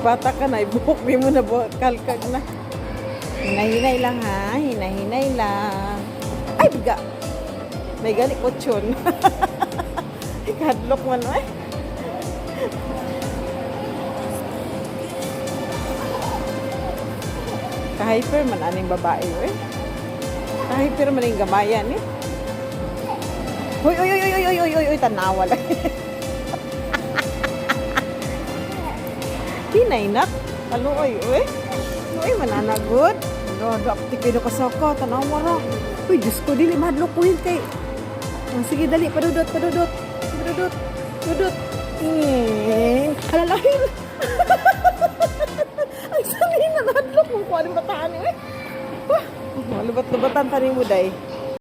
Bata ka na, ibuhok di mo na kalkag na. Hinahinay lang ha, hinahinay lang. Ay, biga. May gani kutsyon. Ikadlok man eh. Kahyper man aning babae eh. Kahyper man yung gamayan eh. Uy, uy, uy, uy, uy, uy, uy, uy, tanawa lang. Hinay nak. Kaluoy, uy. Uy, mananagot. Dodo, aktipido ka sa ka. Tanawa ra. Uy, Diyos ko, dili madlok ko yun kay. Sige, dali, padudot, padudot. Padudot, padudot. Halalahin. Ang salin na madlok mo. Kuha ng bataan eh. Lubat-lubatan tanin mo, day.